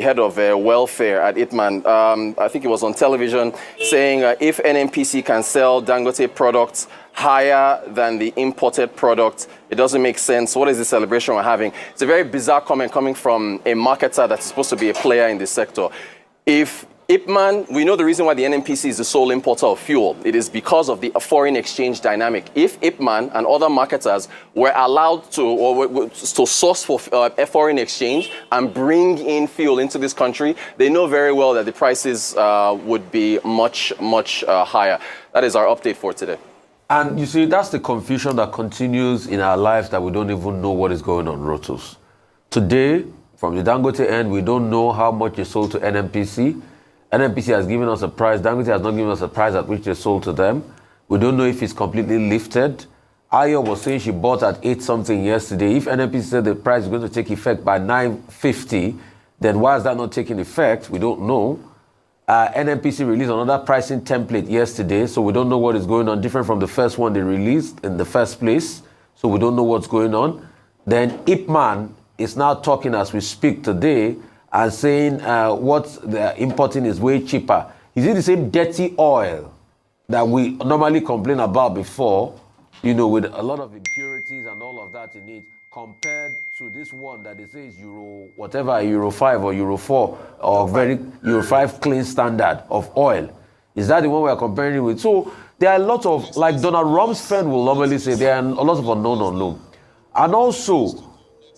head of welfare at Ipman, I think it was on television, saying if NNPC can sell Dangote products higher than the imported product, it doesn't make sense. What is the celebration we're having? It's a very bizarre comment coming from a marketer that's supposed to be a player in this sector. If Ipman, we know the reason why the NNPC is the sole importer of fuel. It is because of the foreign exchange dynamic. If Ipman and other marketers were allowed to source for foreign exchange and bring in fuel into this country, they know very well that the prices would be much higher. That is our update for today. And you see, that's the confusion that continues in our lives, that we don't even know what is going on, Rotus. Today, from the Dangote end, we don't know how much is sold to NNPC. NNPC has given us a price. Dangote has not given us a price at which they sold to them. We don't know if it's completely lifted. Ayo was saying she bought at 8 something yesterday. If NNPC said the price is going to take effect by 9.50, then why is that not taking effect? We don't know. NNPC released another pricing template yesterday, so we don't know what is going on, different from the first one they released in the first place. So we don't know what's going on. Then Ipman is now talking as we speak today and saying what they're importing is way cheaper. Is it the same dirty oil that we normally complain about before, you know, with a lot of impurities and all of that in it, compared to this one that they say is Euro 5 or Euro 4 or very Euro 5 clean standard of oil? Is that the one we are comparing it with? So there are a lot of, like Donald Rumsfeld will normally say, there are a lot of unknown. And also,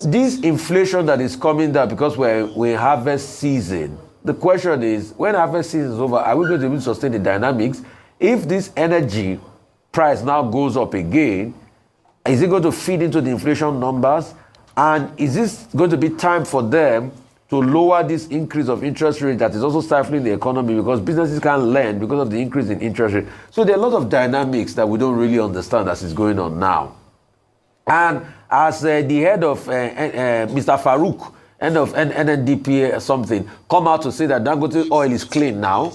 this inflation that is coming down because we're in harvest season. The question is, when harvest season is over, are we going to be able to sustain the dynamics? If this energy price now goes up again, is it going to feed into the inflation numbers? And is this going to be time for them to lower this increase of interest rate that is also stifling the economy, because businesses can't lend because of the increase in interest rate? So there are a lot of dynamics that we don't really understand as is going on now. And as the head of Mr. Farouk, head of NNDPA or something, come out to say that Dangote oil is clean now.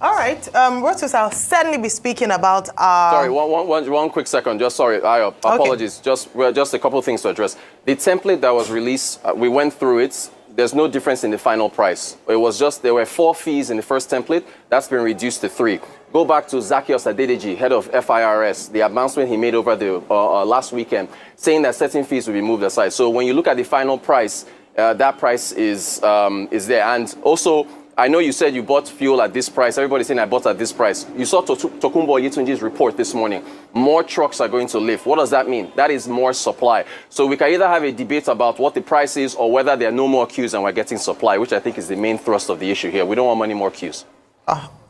All right, Rotus, I'll certainly be speaking about... Sorry, one quick second. Just sorry, apologies. Okay. Just a couple of things to address. The template that was released, we went through it. There's no difference in the final price. It was just, there were 4 fees in the first template. That's been reduced to 3. Go back to Zacchaeus Adedeji, head of FIRS, the announcement he made over the last weekend, saying that certain fees will be moved aside. So when you look at the final price, that price is there. And also, I know you said you bought fuel at this price. Everybody's saying I bought at this price. You saw Tokunbo Yetunji's report this morning. More trucks are going to lift. What does that mean? That is more supply. So we can either have a debate about what the price is or whether there are no more queues and we're getting supply, which I think is the main thrust of the issue here. We don't want many more queues.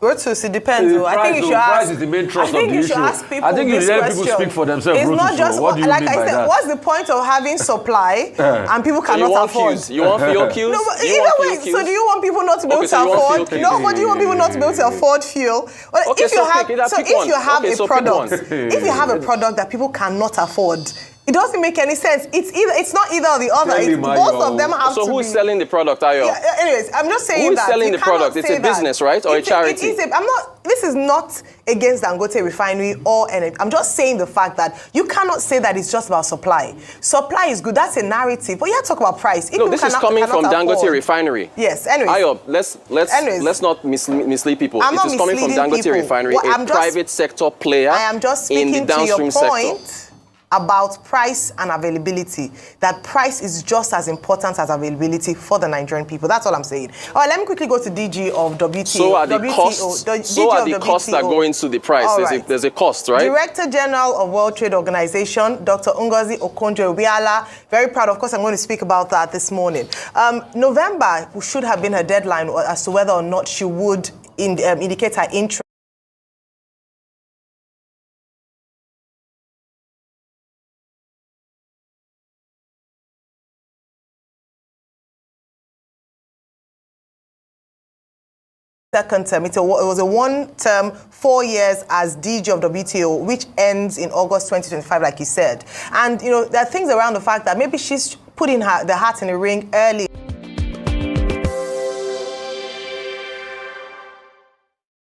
Rotus, it depends. I think you should ask. Is the main thrust of the issue. Ask people I think you this let question. people speak for themselves. It's not just what do you like mean I by said. that? What's the point of having supply and people cannot afford? Queues? You want fuel queues? No, but either way. So do you want people not to be able to afford? No, but do you want people not to be able to afford fuel? Well, Okay, if you have a product that people cannot afford, it doesn't make any sense. It's not either or the other. Both of them have to be. So who's selling the product, Ayo? Yeah, anyways, I'm just saying who is that. selling the product? It's a business, right? Or a charity? This is not against Dangote Refinery or anything. I'm just saying the fact that you cannot say that it's just about supply. Supply is good. That's a narrative. But you have to talk about price. No, this is coming from Dangote Refinery. Yes, anyways. Ayo, let's not mislead people. It is coming from Dangote Refinery, a private sector player. I am just speaking in the downstream to your point sector. About price and availability. That price is just as important as availability for the Nigerian people. That's all I'm saying. All right, let me quickly go to DG of WTO. So are the costs. That go into the price. There's a cost, right? Director General of World Trade Organization, Dr. Ngozi Okonjo-Iweala. Very proud. Of course, I'm going to speak about that this morning. November should have been her deadline as to whether or not she would indicate her interest second term. It was a one-term, 4 years as DG of WTO, which ends in August 2025, like you said. And, you know, there are things around the fact that maybe she's putting the hat in the ring early.